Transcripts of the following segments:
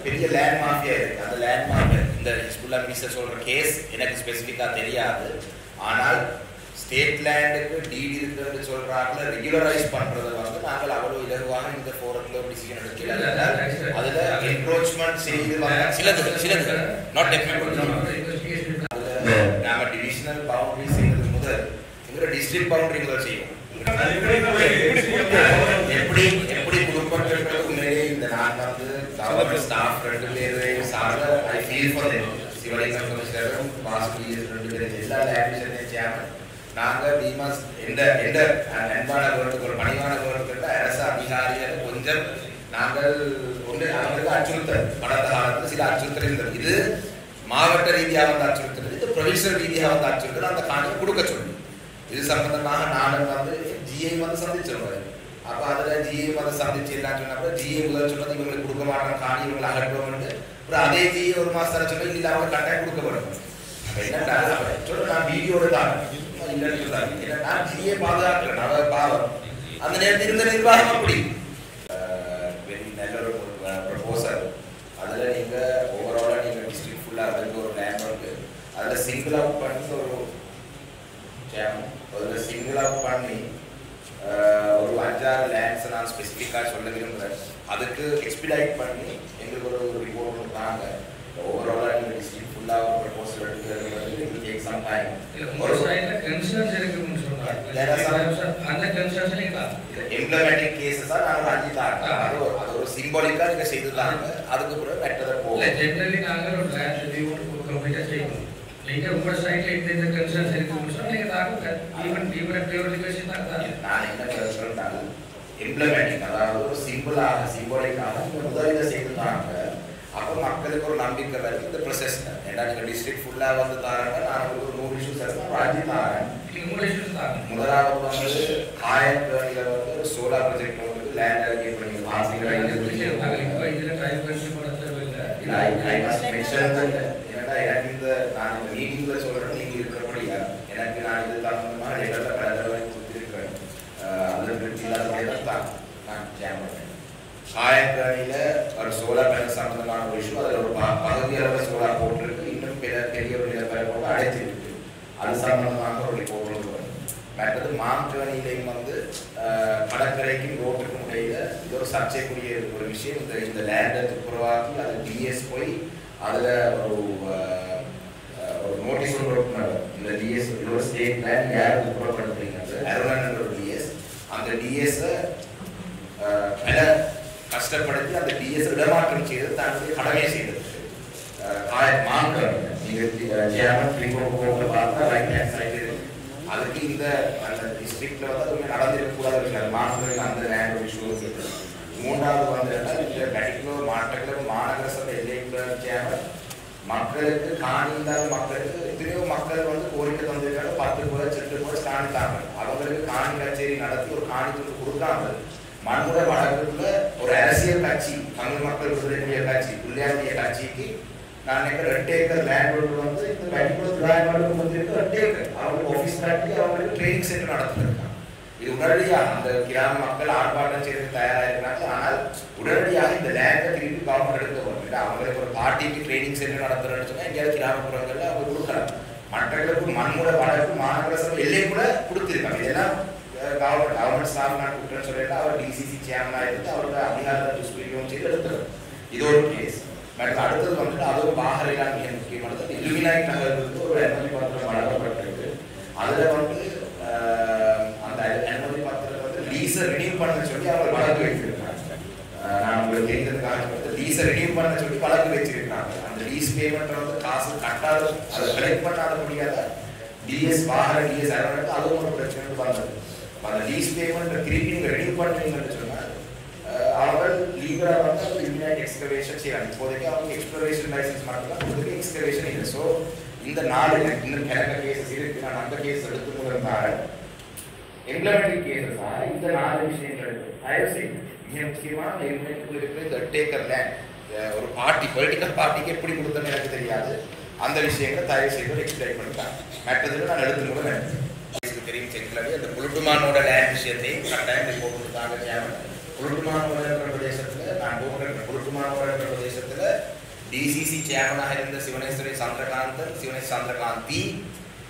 பெரிய land mafia இருக்கு. அந்த லேண்ட் மாஃபியா இந்த ஹிஸ்புல்லா மினிஸ்டர் சொல்ற கேஸ் எனக்கு ஸ்பெசிஃபிக்கா தெரியாது. ஆனால் ஸ்டேட் லேண்டுக்கு டீட் இருக்குன்னு சொல்றாங்க. ரெகுலரைஸ் பண்றதை வந்து நாங்கள் அவ்வளவு இலகுவாக இந்த ஃபோரத்தில் ஒரு டிசிஷன் எடுக்கல. அதுல என்க்ரோச்மெண்ட் செய்து சிலது நாட் டெஃபினட். நாம டிவிஷனல் பவுண்டரி செய்யறது முதல் எங்க டிஸ்ட்ரிக்ட் பவுண்டரி முதல் செய்வோம். எப்படி குடும்பத்திற்கு உண்மையிலே இந்த நான் வந்து கவர்மெண்ட் ஸ்டாஃப் 2 பேரையும் சார்ந்த ஐ ஃபீல் ஃபார் தேம். சிவலிங்கம் கமிஷனரும் வாசுகி 2 பேரும் எல்லா லேபிஷனையும் சேர்ந்து நாங்கள் பீமாஸ் எந்த அன்பான கவர்மெண்ட் ஒரு பணிவான கவர்மெண்ட் அரசு அதிகாரிகள் கொஞ்சம் நாங்கள் ஒன்று அவங்களுக்கு அச்சுறுத்தல் கடந்த காலத்தில் சில அச்சுறுத்தல் இருந்தது. இது மாவட்ட ரீதியாக வந்து அச்சுறுத்தல், இது ப்ரொவின்சியல் ரீதியாக வந்து அச்சுறுத்தல். அந்த காணியை கொடுக்க சொல்லி இது சம்பந்தமாக நானும் வந்து ஜிஐ வந்து சந்திச்சிருவாரு. அப்போ அதில் ஜிஐ வந்து சந்திச்சு எல்லாம் சொன்னப்போ ஜிஐ முதல் சொன்னது இவங்களுக்கு கொடுக்க மாட்டோம் காணி இவங்களை அகற்றுவோம்னு. அப்புறம் அதே ஜிஐ ஒரு மாதம் சொன்னால் இல்லை அவங்க கட்டாயம் கொடுக்கப்படும். அப்போ என்னட்டா சொல்ல நான் வீடியோடு தான் இல்லைன்னு சொல்றாங்க. ஏன்னா நான் ஜிஐ பாதுகாக்கிறேன் அவர் பாவம். அந்த நேரத்தில் இருந்த நிர்வாகம் அப்படி நல்ல ஒரு ப்ரொபோசல். அதில் நீங்கள் ஓவராலாக நீங்கள் டிஸ்ட்ரிக்ட் ஃபுல்லாக அதுக்கு ஒரு லேண்ட் ஒர்க்கு அதில் சிங்கிள் அவுட் பண்ணி அதில் சிங்கிள் அவுட் பண்ணி ஒரு 5-6 லேண்ட்ஸை நான் ஸ்பெசிஃபிக்காக சொல்ல விரும்புகிறேன். அதுக்கு எக்ஸ்பிளைட் பண்ணி எங்களுக்கு ஒரு ரிப்போர்ட் கொடுத்தாங்க. ஓவராலாக நீங்கள் டிஸ்ட்ரிக்ட் ஃபுல்லாக ஒரு ப்ரொபோசல் எடுக்கிறது டேக் சம் டைம். ஒரு கன்சர்ன்ஸ் இருக்குன்னு சொன்னாங்க. அந்த கன்சர்ன்ஸ் இம்ப்ளிமெண்டிங் கேஸஸாக நாங்கள் 5 தாங்க. அது ஒரு சிம்பாலிக்காக நீங்கள் செய்து தாங்க. அதுக்கு பிறகு மெட்டதை போகல. ஜென்ரலி நாங்கள் ஒரு லேண்ட் ரிவ்யூ கம்ப்ளீட்டாக செய்யணும். நீங்கள் உங்கள் சைடில் இந்த கன்சர்ன்ஸ் இருக்குன்னு சொன்னால் நீங்கள் தாங்க. ஈவன் ரிக்வெஸ்ட் தான் நான் என்ன சொல்லிட்டாங்க இம்ப்ளிமெண்டிங் அதாவது ஒரு சிம்பிளாக முதலீடு செய்து தாங்க. அப்போ மக்களுக்கு ஒரு நம்பிக்கை வருது இந்த ப்ரொசஸ். ஏன்னா நீங்கள் டிஸ்ட்ரிக்ட் ஃபுல்லாக வந்து தாராங்க. நான் ஒரு 100 இஷ்யூஸ் இருக்கும் 5 தாரேன். முதலாவது வந்து ஆயக்கணியில் வந்து ஒரு சோலார் ப்ராஜெக்ட் வந்து லேண்ட் அலோகேட் பண்ணி எனக்கு இந்த நான் இந்த மீட்டிங்கில் சொல்கிறேன் நீங்கள் இருக்கிறபடியா எனக்கு நான் இது தகுந்தமாக இடத்துல பல தடவை கொடுத்துருக்கிறேன். அதில் தான் நான் ஜாம் பண்ணேன். ஆயக்கணியில் ஒரு சோலார் பேனல் சம்பந்தமான ஒரு இஷ்யூ. அதில் ஒரு பகுதி அளவில் சோலார் போட்டிருக்கு. இன்னும் பெரிய போட்டு அடைச்சிருக்கு. அது சம்பந்தமாக ஒரு ரிப்போர்ட் வரும். மற்றது மாங்கனிலையும் வந்து கடற்கரைக்கும் ரோட்டுக்கும் இடையில இது ஒரு சர்ச்சைக்குரிய ஒரு விஷயம். இந்த லேண்டை துப்புரவாக்கி அது டிஎஸ் போய் அதில் ஒரு நோட்டீஸ் கொடுக்கணும். இந்த டிஎஸ் ஒரு ஸ்டேட் லேண்ட் யார் துப்புரப்படுத்துறீங்க அருணன் ஒரு டிஎஸ். அந்த டிஎஸை கஷ்டப்படுத்தி அந்த டிஎஸ் இடமாற்றம் செய்து தன்னுடைய கடமையை செய்தது. அதுக்கு இந்த அந்த டிஸ்ட்ரிக்ட்ல வந்து அதுவுமே நடந்திருக்கக்கூடாது. மாநிலத்தில் அந்த லேண்ட் இஷ்யூஸ். மூன்றாவது வந்து இந்த பர்டிகுலர் மாவட்டத்தில் மாநகர சபை எல்லைக்குள்ள மக்களுக்கு காணி இல்லாத மக்களுக்கு எத்தனையோ மக்கள் வந்து கோரிக்கை தந்திருக்காங்க. 10 போல 8 போல காணி தாங்க. அவங்களுக்கு காணி கச்சேரி நடத்தி ஒரு காணி துண்டு கொடுக்காம மண்முறை வழக்குள்ள ஒரு அரசியல் கட்சி தமிழ் மக்கள் விடுதலை கட்சி பிள்ளையாண்டிய கட்சிக்கு நான் நினைக்கிறேன் 2 ஏக்கர் லேண்ட் வந்து இந்த பர்டிகுலர் லேண்ட் வந்து 2 ஏக்கர் அவங்களுக்கு ஆஃபீஸ் கட்டி அவங்களுக்கு ட்ரைனிங் சென்டர் நடத்திருக்காங்க. இது உடனடியாக அந்த கிராம மக்கள் ஆர்ப்பாட்டம் செய்து தயாராக இருக்கிறாங்க. ஆனால் உடனடியாக இந்த லேண்டை திருப்பி கவர்மெண்ட் எடுக்க போகிறது. அவங்களுக்கு ஒரு பார்ட்டிக்கு ட்ரைனிங் சென்டர் நடத்துறேன்னு சொன்னால் எங்கேயாவது கிராமப்புறங்களில் அவங்க கொடுக்குறாங்க. மற்றவர்களுக்கு மண்முறை வழக்கு மாநகர சபை எல்லை கூட கொடுத்துருக்காங்க. இதெல்லாம் கவர்மெண்ட் ஸ்டாஃப் நான் கொடுக்குறேன்னு சொல்லிட்டு அவர் டிசிசி சேர்மனாக இருந்து அவரோட அதிகாரத்தை துஷ்பிரயோகம் செய்து எடுத்துருவாங்க. இது ஒரு கேஸ். பட் அடுத்தது வந்துட்டு அதுவும் பாகரையிலாம் மிக முக்கியமானது. இலுமினாய் நகருக்கு ஒரு அனுமதி பத்திரம் வழங்கப்பட்டிருக்கு. அதில் வந்து அந்த அனுமதி பத்திரத்தை வந்து லீஸை ரினியூ பண்ண சொல்லி அவங்க வழக்கு வச்சிருக்காங்க. நான் உங்களுக்கு தெரிஞ்சதுக்காக லீஸை ரினியூ பண்ண சொல்லி வழக்கு வச்சிருக்காங்க. அந்த லீஸ் பேமெண்ட் வந்து காசு கட்டாத அதை கலெக்ட் பண்ணாத முடியாத டிஎஸ் வாகன டிஎஸ் அரவணைக்கு அதுவும் ஒரு பிரச்சனை வந்தது. அந்த லீஸ் பேமெண்ட் திருப்பி நீங்கள் ரினியூ பண்ணுறீங்கன்னு சொன்னால் அவர்கள் லீகலாக வந்து அவங்க இமிடியேட் எக்ஸ்கவேஷன் செய்யறாங்க. இப்போதைக்கு அவங்க எக்ஸ்ப்ளோரேஷன் லைசன்ஸ் மட்டும்தான் இப்போதைக்கு எக்ஸ்கவேஷன் இல்லை. ஸோ இந்த 4 இன்னும் கிழக்க கேசஸ் இருக்கு. நான் அந்த கேஸ் எடுத்து முதல்ந்தால் இம்ப்ளிமெண்டிங் கேசஸ் இந்த 4 விஷயங்கள் தயவு செய்து மிக முக்கியமாக இருக்கிற இந்த 8 ஏக்கர் லேண்ட் ஒரு பார்ட்டி பொலிட்டிக்கல் பார்ட்டிக்கு எப்படி கொடுத்தோன்னு எனக்கு தெரியாது. அந்த விஷயங்களை தயவு செய்து எக்ஸ்பிளைன் பண்ணிட்டாங்க. மற்றதில் நான் எடுத்து கூட தெரியும் செஞ்சு அந்த புலுட்டுமானோட லேண்ட் விஷயத்தையும் கட்டாயம் ரிப்போர்ட் கொடுத்தாங்க. புலுட்டுமானோட பிரதேசத்தில் நான் போகிறேன் குருட்டுமானோட பிரதேசத்தில் டிசிசி சேர்மனாக இருந்த சிவனேஸ்வரி சந்திரகாந்தி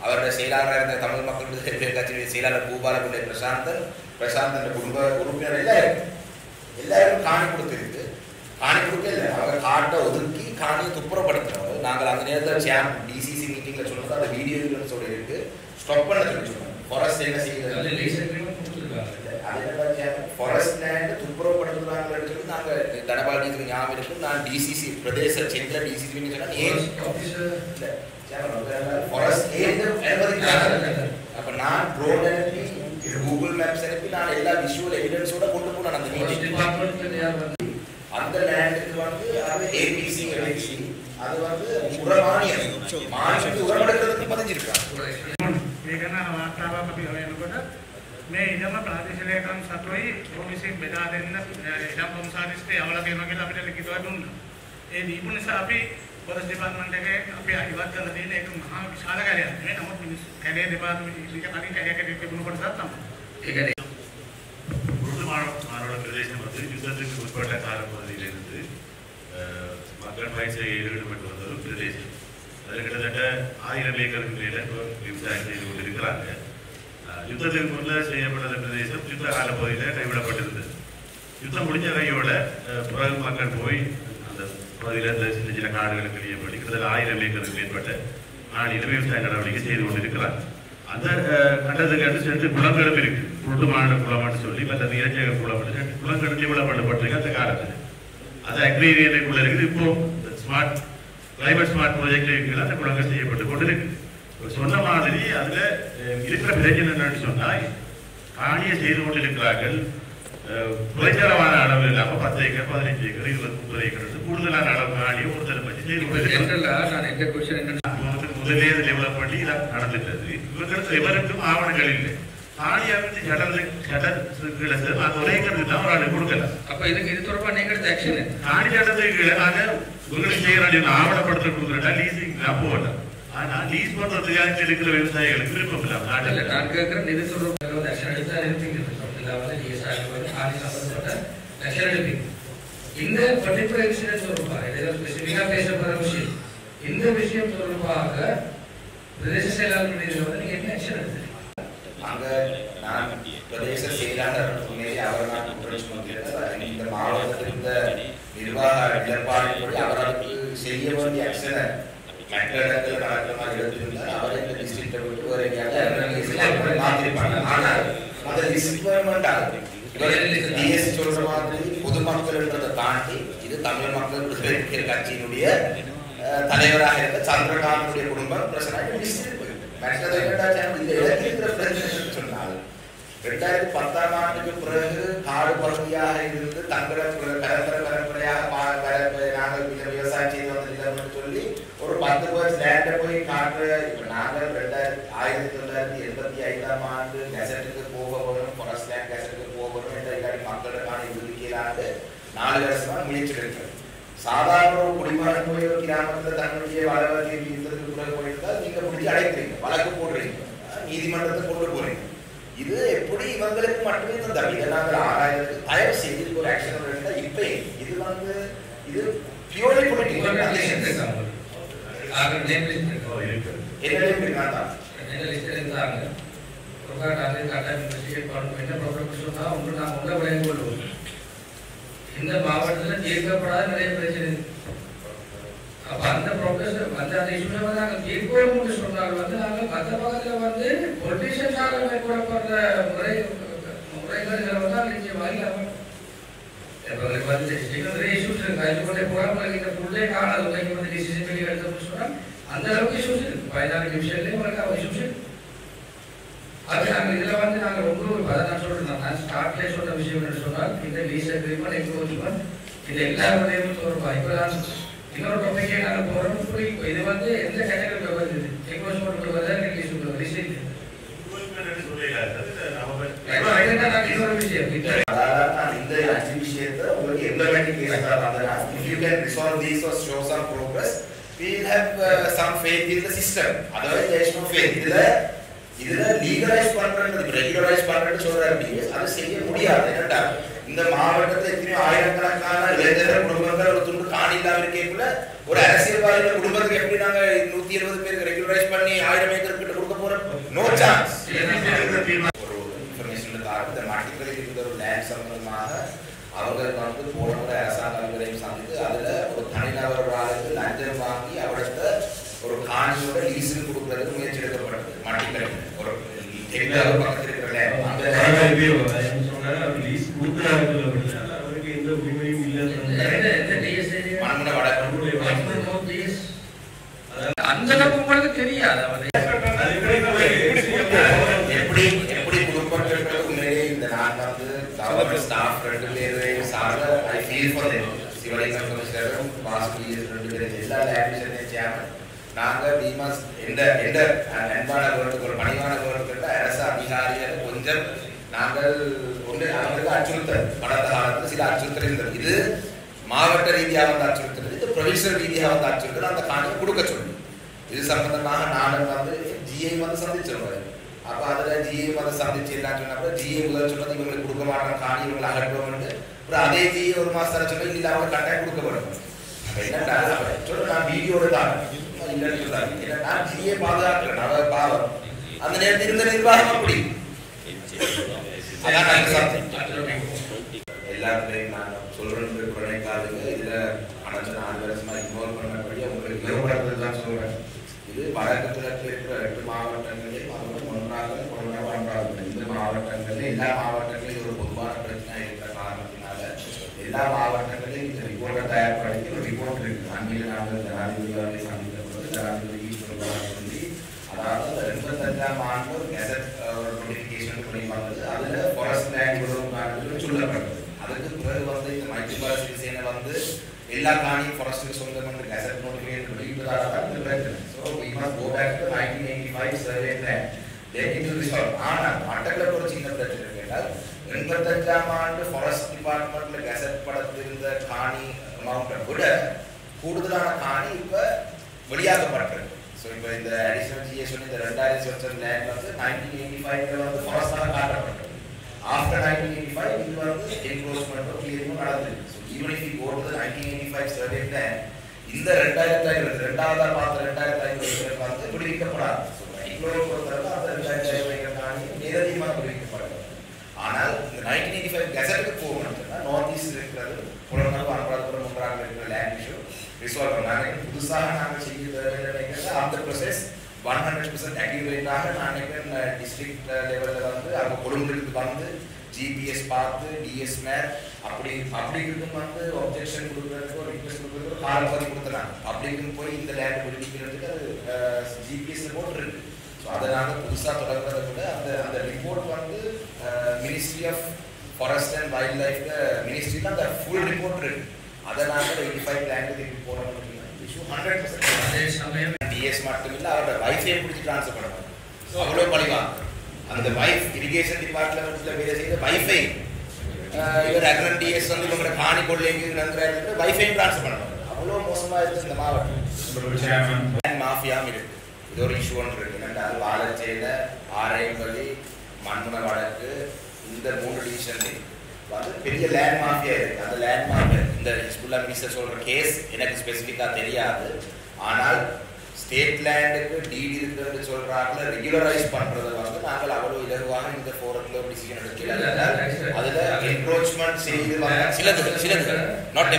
அவருடைய செயலாளராக இருந்த தமிழ் மக்கள் விடுதலை கட்சியுடைய செயலாளர் பூபாலகுண்டே பிரசாந்தன் குடும்ப உறுப்பினர் எல்லாரும் காணி கொடுத்துருக்கு. காணி கொடுக்க இல்லை, அவங்க காட்டை ஒதுக்கி காணியை துப்புரப்படுத்துறோம். நாங்கள் அந்த நேரத்தில் டிசிசி மீட்டிங்கில் சொல்றது அந்த வீடியோ சொல்லியிருக்கு ஸ்டாப் பண்ண சொல்லி சொன்னாங்க. ஃபாரஸ்ட் என்ன செய்யுது, ஃபாரஸ்ட் லேண்ட் துப்புரப்படுத்துறாங்கன்னு சொல்லி நாங்கள் தனபாலிக்கு ஞாபகம் இருக்கு. நான் டிசிசி பிரதேச சென்ட்ரல் டிசிசி சொன்னா ஃபாரஸ்ட் அப்ப நான் ட்ரோன் அனுப்பி கூகுள் மேப்ஸ் அனுப்பி நான் எல்லா விஷுவல் எவிடன்ஸோட கொண்டு போனேன் அந்த மீட்டிங். அந்த லேண்டுக்கு வந்து அது ஏபிசி அது வந்து உரமானியம் மானியத்துக்கு உரமெடுக்கிறதுக்கு பதிஞ்சிருக்காங்க. මේ ඉඩම ප්‍රාදේශීය ලේකම් සතුයි පොලිසියෙන් බෙදා දෙන්න ඉඩම් කොමසාරිස්ට යවලා දෙනවා කියලා අපිට ලිඛිතව දුන්නා. ඒ දීපු නිසා අපි පොලිස් දෙපාර්තමේන්තු එකේ අපි ඉවත් කරලා තියෙන එක මහා විශාල කාර්යයක්. මේ නමුත් මිනිස්සු කැලේ දෙපාර්තමේන්තු ඊට කලින් කැලේකට තිබුණ කොටසක් තමයි. ඒකනේ மாணவ பிரதேசம் வந்து யுத்தத்துக்கு உட்பட்ட காலப்பகுதியிலிருந்து மக்கள் பயிற்சியை ஈடுபட்டு வந்த ஒரு பிரதேசம். அது கிட்டத்தட்ட 1000 ஏக்கருக்கு மேலே விவசாயம் செய்து கொண்டிருக்கிறாங்க. யுத்தத்திற்கு முன்னர் செய்யப்பட்ட பிரதேசம் யுத்த காலப்பகுதியில் கைவிடப்பட்டிருந்தது. யுத்தம் முடிஞ்ச கையோட பிறகு மக்கள் போய் அந்த பகுதியில் சின்ன சின்ன காடுகளுக்கு வெளியேப்படி கிட்டத்தட்ட 1000 ஏக்கருக்கு மேற்பட்ட நாளில் விவசாய நடவடிக்கை செய்து கொண்டிருக்கிறார். அந்த கட்டத்துக்கு அடுத்து சென்று குளங்களும் இருக்கு, புட்டு மாநில குளம்னு சொல்லி மற்ற இறைச்சக குளம் குளங்கள் விளம்பரப்பட்டிருக்கு அந்த காலத்தில். அது அக்ரிரியனுக்குள்ள இருக்குது. இப்போ ஸ்மார்ட் கிளைமேட் ஸ்மார்ட் ப்ராஜெக்ட் அந்த குளங்கள் செய்யப்பட்டு கொண்டு இருக்கு. சொன்ன மாதிரி அதுல இருக்கிற பிரச்சனை என்னன்னு சொன்னால் காணியை செய்து கொண்டிருக்கிறார்கள். குறைச்சலமான அளவு இல்லாமல் 10 ஏக்கர் 15 ஏக்கர் 20 30 ஏக்கர் கூடுதலான அளவு காணியை ஒருத்தரை பற்றி செய்து கொண்டிருக்கிறார்கள். முதலே டெவலப் பண்ணி இதான் நடந்துட்டது. இவங்களுக்கு எவருக்கும் ஆவணங்கள் இல்லை. காணியாவிட்டு சட்டத்துக்கு அந்த ஒரே ஏக்கருக்கு தான் ஒரு ஆள் கொடுக்கலாம். அப்ப இதுக்கு இது தொடர்பாக நீங்கள் ஆக்ஷன் காணி சட்டத்துக்கு நாங்கள் உங்களுக்கு செய்யறாங்க ஆவணப்படுத்த கொடுக்குறா லீசிங் போகலாம். ஆனா லீஸ் பண்றதுக்காக இருக்கிற விவசாயிகளுக்கு விருப்பம் இல்லாம நாட்டில் நான் கேட்கிற நிதி தொடர்பு ஆக்ஷன் எடுத்தா இருப்பீங்க. ஆக்ஷன் எடுப்பீங்க. இந்த பர்டிகுலர் இன்சிடென்ட் தொடர்பாக ஏதோ ஸ்பெசிஃபிக்கா பேசப்படுற விஷயம், இந்த விஷயம் தொடர்பாக பிரதேச செயலாளர் நீங்க என்ன ஆக்ஷன் எடுத்தீங்க? அங்க நான் பிரதேச செயலாளர் அவர் நான் குற்றம் இந்த மாவட்டத்தில் இந்த நிர்வாக நிலப்பாடு அவர்களுக்கு செய்ய வேண்டிய ஆக்ஷனை மற்ற இடத்துல நடக்கிற மாதிரி எடுத்திருந்தால் அவரை இந்த டிஸ்ட்ரிக்டை விட்டு ஒரு மாற்றிருப்பாங்க. ஆனால் அந்த டிஸ்ட்ரிக்ட் ஆகுது. டிஎஸ் சொல்ற மாதிரி பொதுமக்கள்ன்றதை தாண்டி இது தமிழ் மக்கள் விடுதலை கட்சியினுடைய தலைவராக இருந்த சந்திரகாந்தனுடைய குடும்பம் பிரச்சனை மற்றது இந்த இடத்திற்கிற பிரச்சனை சொன்னால் 2010ஆம் ஆண்டுக்கு பிறகு காடு பகுதியாக இருந்து தங்கள பரம்பரையாக நாங்கள் விவசாயம் செய்து வந்த நிலம் சொல்லி ஒரு 10 பேர் லேண்டை போய் காட்டு. நாங்கள் 1985ஆம் ஆண்டு கெசட்டுக்கு போக வரும், ஃபாரஸ்ட் லேண்ட் கெசட்டுக்கு போக வரும் என்ற இல்லாட்டி மக்களுக்கான இறுதிக்கலாண்டு 4 வருஷமா முயற்சி எடுக்கிறோம். சாதாரண ஒரு குடிமகன் போய் ஒரு கிராமத்தில் தன்னுடைய வளர்ச்சி யுத்தத்துக்கு பிறகு போயிருந்தால் நீங்க பிடிச்சி அடைக்கிறீங்க, வழக்கு போடுறீங்க, நீதிமன்றத்தை கொண்டு போறீங்க. இது எப்படி இவங்களுக்கு மட்டுமே தந்தாங்க. இதை நாங்கள் ஆராய்ந்து தயவு செய்து ஒரு ஆக்ஷன் எடுத்தால் இப்போ இது வந்து இது பியூர்லி பொலிட்டிக்கல் இந்த மாவட்டத்தில் தீர்க்கப்படாத நிறைய பிரச்சனை. அப்ப அந்த ப்ராப்ளம் வந்து அந்த இஷ்யூல வந்து நாங்கள் தீர்ப்போம்னு சொன்னால் வந்து நாங்கள் மற்ற பக்கத்தில் வந்து பொலிட்டிஷியன்ஸாக மேற்கொள்ளப்படுற முறைகளை வந்து நிச்சயமாக எங்களுக்கு வந்து நிறைய இஷ்யூஸ் இருக்கு. அது கொண்டே போகிறாங்க இந்த ஃபுல்லே காணாது உண்மைக்கு வந்து டிசிஷன் பண்ணி எடுத்தோம்னு சொன்னால் அந்த அளவுக்கு இஷ்யூஸ் இருக்கு. 14 நிமிஷத்துலேயே உங்களுக்கு அவள் இஷ்யூஸ் இருக்கு. அது நாங்கள் இதில் வந்து நாங்கள் ரொம்ப அதை நான் சொல்கிறேன். நான் ஸ்டார்ட்லேயே சொன்ன விஷயம் என்று சொன்னால் இந்த லீஸ் அக்ரிமெண்ட் என்க்ரோச்மெண்ட் இது எல்லா விடையும் சொல்லுவா. இப்போ தான் இன்னொரு டாபிக்கே நாங்கள் போகிறோம். இது வந்து எந்த கேட்டகரியில் வருது? என்க்ரோச்மெண்ட் வருதா லீஸ் லீஸ் இன்னொரு விஷயம் இந்த 5 விஷயத்தை உங்களுக்கு implementing if you can resolve these or show some progress we will have some faith in the system. otherwise there is no faith. இதுல லீகலைஸ் பண்றது ரெகுலரைஸ் பண்றது சொல்றாரு. அது செய்ய முடியாது. என்னடா இந்த மாவட்டத்தில் எத்தனையோ ஆயிரக்கணக்கான இளைஞர் குடும்பங்கள் ஒரு துண்டு காணி இல்லாம இருக்கேக்குள்ள ஒரு அரசியல்வாதிகள் குடும்பத்துக்கு எப்படி நாங்க 170 பேருக்கு ரெகுலரைஸ் பண்ணி 1000 ஏக்கர் கிட்ட கொடுக்க போறோம்? No chance. ஒரு இன்ஃபர்மேஷன் இந்த மாட்டிக்கலைக்கு இருந்த ஒரு லேண்ட் சம்பந்தமாக அவர்கள் வந்து போன முறை அரசாங்க அதிகாரிகளையும் சந்தித்து அதுல ஒரு தனிநபர் ஒரு ஆளுக்கு லஞ்சம் வாங்கி அவர்கிட்ட ஒரு காணியோட லீஸுக்கு கொடுக்கறதுக்கு முயற்சி எடுக்கப்பட்டது. மாட்டிக்கலை ஒரு பக்கத்தில் இருக்கிற அந்த தெரியாது எப்படி கொடுக்கப்பட்டிருக்கிறது. உண்மையிலே இந்த நான் வந்து கவர்மெண்ட் ஸ்டாஃப் 2 பேரையும் சார்ந்த ஐ ஃபீல் ஃபார் தேம். சிவலிங்கம் கமிஷனரும் வாசுகி 2 பேரும் எல்லா லேபிஷனையும் சேர்ந்து நாங்கள் பீமாஸ் எந்த அன்பான கவர்மெண்ட் ஒரு பணிவான கவர்மெண்ட் அரசு அதிகாரிகள் கொஞ்சம் நாங்கள் ஒன்று அவங்களுக்கு அச்சுறுத்தல் கடந்த காலத்தில் சில அச்சுறுத்தல் இருந்தது. இது மாவட்ட ரீதியாக வந்து அச்சுறுத்தல், இது ப்ரொவின்சியல் ரீதியாக வந்து அச்சுறுத்தல். அந்த காணியை கொடுக்க சொல்லி இது சம்பந்தமாக நானும் வந்து ஜிஐ வந்து சந்திச்சிருவாரு. அப்போ அதில் ஜிஐ வந்து சந்திச்சு எல்லாம் சொன்னப்போ ஜிஐ முதல் சொன்னது இவங்களுக்கு கொடுக்க மாட்டோம் காணி இவங்களை அகற்றுவோம். அப்புறம் அதே ஜிஐ ஒரு மாதம் சொன்னது இல்லை அவங்க கட்டாயம் கொடுக்கப்படும். அப்போ என்னட்டா சொல்ல நான் வீடியோட தான் இல்லைன்னு சொல்றாங்க. ஏன்னா நான் ஜிஐ பாதுகாக்கிறேன் அவர் பாவம் அந்த நேரத்தில் இருந்த நிர்வாகம் அப்படி அதான் நாங்கள் சாப்பிட்டேன். எல்லாத்துலையும் நான் சொல்றேன் குறைக்காதுங்க. இதுல கடந்த 4 வருஷமா இன்வால்வ் பண்ணபடி உங்களுக்கு ஏற்படுறது தான் சொல்றேன். இது வடக்கு இருக்கிற 8 மாவட்டங்களையும் அதோட ஒன்றாக இந்த மாவட்டங்கள்ல எல்லா மாவட்டங்களையும் ஒரு பொதுவான பிரச்சனை இருக்கிற காரணத்தினால எல்லா மாவட்டங்களையும் இந்த ரிப்போர்ட்டை தயார்படுத்தி ஒரு ரிப்போர்ட் இருக்கு. அன்றைய நாங்கள் ஜனாதிபதியாரை சந்தித்த பொழுது ஜனாதிபதி சொல்லி அதாவது 85ஆம் ஆண்டு ஒரு கெசட் ஒரு நோட்டிபிகேஷன் பண்ணி வந்தது. அதுல ஃபாரஸ்ட் லேண்ட் உறவு சொல்லப்பட்டது. அதுக்கு பிறகு வந்து இந்த மைத்ரிபால சிறிசேன வந்து எல்லா காணியும் ஃபாரஸ்ட்டுக்கு சொந்தம் என்று கெசட் நோட்டிஃபிகேஷன் வெளியிட்டதாக தான் இந்த பிரச்சனை. So we must go back to 1985 survey plan. They need to resolve. ஆனால் மட்டக்களப்பு ஒரு சின்ன பிரச்சனை கேட்டால் 85ஆம் ஆண்டு ஃபாரஸ்ட் டிபார்ட்மெண்ட்ல கெசட் படத்திருந்த காணி அமௌண்ட்டை விட கூடுதலான காணி இப்போ வெளியாகப்பட்டிருக்கு. ஸோ இப்போ இந்த அடிஷனல் ஜிஎஸ் இந்த 2000 லேண்ட் வந்து 1985 வந்து ஃபாரஸ்டாக காட்டப்பட்டது. ஆஃப்டர் 1985 இது வந்து என்க்ரோச்மெண்ட் கிளியரிங்கும் நடந்தது. So even if you go to 1985 survey plan இந்த 2050 ரெண்டாவதா பார்த்த 2050 வந்து விடுவிக்கப்படாது. ஸோ மெடிக்ளோரை பொறுத்தவரை அந்த 2050 காணி நேரடியாக விடுவிக்கப்படாது. ஆனால் இந்த 1985 கெசட்டுக்கு போகணும்னா நார்த் ஈஸ்ட் இருக்கிறது புலனர்வு அனுராதபுரம் ஒன்றாக இருக்கிற லேண்ட் இஷ்யூ ரிசால்வ் பண்ணாங்க. புதுசாக நாங்கள் செய்ய அந்த ப்ரொசஸ் 100% அக்யூரேட்டாக நான் நினைக்கிறேன் டிஸ்ட்ரிக்ட் லெவலில் வந்து அவங்க கொழும்புக்கு வந்து ஜிபிஎஸ் பார்த்து டிஎஸ் மேப் அப்படி இருக்கும் வந்து ஒப்ஜெக்ஷன் கொடுக்குறதுக்கு ஒரு ரிக்வெஸ்ட் கொடுக்குறதுக்கு ஒரு காலப்பதி கொடுத்துறாங்க. அப்படிக்கும் போய் இந்த லேண்ட் விடுவிக்கிறதுக்கு அது ஜிபிஎஸ் ரிப்போர்ட் இருக்கு. ஸோ அதனால புதுசாக தொடங்குறத விட அந்த ரிப்போர்ட் வந்து ministry of forest and wildlife மினிஸ்ட்ரியில் அந்த ஃபுல் ரிப்போர்ட் இருக்கு. அதை நாங்கள் 85 லேண்டுக்கு திருப்பி போடணும் இஷ்யூ 100%. டிஎஸ் மட்டும் இல்லை அவரோட வைஃபை பிடிச்சி ட்ரான்ஸ்ஃபர் பண்ணணும். அவ்வளோ பழிவாங்க. அந்த வைஃப் இரிகேஷன் டிபார்ட்மெண்ட்ல வேலை செய்த வைஃபை இவர் அக்ரன் டிஎஸ் வந்து இவங்களோட காணி கொள்ளைங்கிறாரு வைஃபையும் ட்ரான்ஸ்ஃபர் பண்ணணும். அவ்வளோ மோசமாக இருக்குது இந்த மாவட்டம். மாஃபியாவும் இருக்கு. இது ஒரு இஷ்யூ ஒன்று இருக்கு. என்னென்றால் வாழச்சேரியில் ஆரையம்பள்ளி மண்முனை வடக்கு இந்த 3 டிவிஷன்லையும் வந்து பெரிய லேண்ட் மாஃபியா இருக்கு. அந்த லேண்ட் மாஃபியா இந்த ஹிஸ்புல்லா மினிஸ்டர் சொல்ற கேஸ் எனக்கு ஸ்பெசிஃபிக்காக தெரியாது. ஆனால் ஸ்டேட் லேண்டுக்கு டீட் இருக்குன்னு சொல்றாங்க. ரெகுலரைஸ் பண்றதை வந்து நாங்கள் அவ்வளவு இலகுவாக இந்த ஃபோரத்தில் ஒரு டிசிஷன் எடுக்கல. அதுல என்க்ரோச்மெண்ட் செய்து சிலது நாட்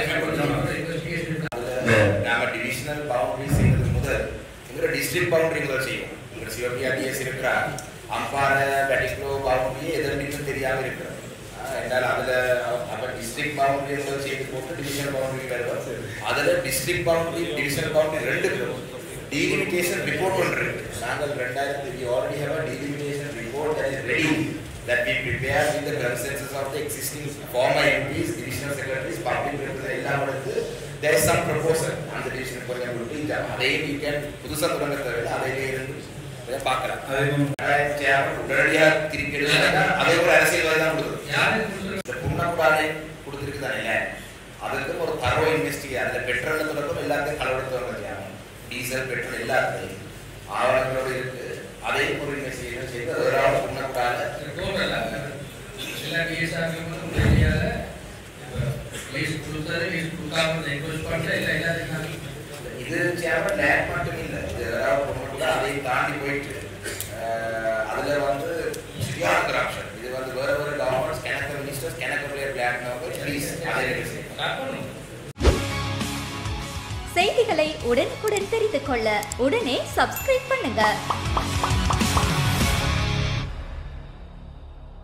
நாம டிவிஷனல் பவுண்டரி செய்யறது முதல் எங்கிற டிஸ்ட்ரிக்ட் பவுண்டரி முதல் செய்வோம். எங்க சிவபிஆர்டிஎஸ் இருக்கிறா அம்பாறை பெட்டிக்லோ பவுண்டரி எதிர்ப்பு தெரியாம இருக்கிறோம். என்னால் அதில் அப்போ டிஸ்ட்ரிக்ட் பவுண்டரி முதல் செய்து போட்டு டிவிஷனல் பவுண்டரி வருவோம். அதில் டிஸ்ட்ரிக்ட் பவுண்டரி டிவிஷனல் பவுண்டரி 2 இருக்கும். delimitation report ஒன்று நாங்கள் 2000 we already have a delimitation report that is ready that we prepare with the consensus of the existing former MPs, divisional secretaries, public representatives எல்லாம் எடுத்து there is some proposal அந்த division கொஞ்சம் கொடுத்து அதை we can புதுசாக தொடங்க தேவையில்லை அதையிலே இருந்து பார்க்கலாம். உடனடியாக திருப்பி எடுத்தாங்க. அதை ஒரு அரசியல்வாதி தான் கொடுக்குது. இந்த புண்ணப்பாடை கொடுத்துருக்குதானே அதுக்கு ஒரு தரோ இன்வெஸ்டிகேட் அதில் பெட்ரோல் தொடக்கம் எல்லாத்தையும் களவெடுத்தவங்க டீசல் பெட்ரோல் எல்லாத்தையும் ஆவணங்களோடு இருக்கு. அதையும் ஒரு இன்வெஸ்டிகேஷன் செய்து அதோட புண்ணப்பாடை லீஸ் கொடுத்தது லீஸ் கொடுக்காம ரெக்வெஸ்ட் பண்ணுற இல்லை எல்லாத்தையும் இது சேர்மன் லேண்ட் மட்டும் இல்லை, இது ஏதாவது கூட அதையும் தாண்டி போயிட்டு அதில் வந்து சரியான கரப்ஷன். இது வந்து வேறு வேறு கவர்மெண்ட்ஸ் கணக்கு மினிஸ்டர்ஸ் கணக்கு பிளேயர் பிளான் ப்ளீஸ் அதை செய்திகளை உடனுக்குடன் தெரிந்து கொள்ள உடனே சப்ஸ்கிரைப் பண்ணுங்க.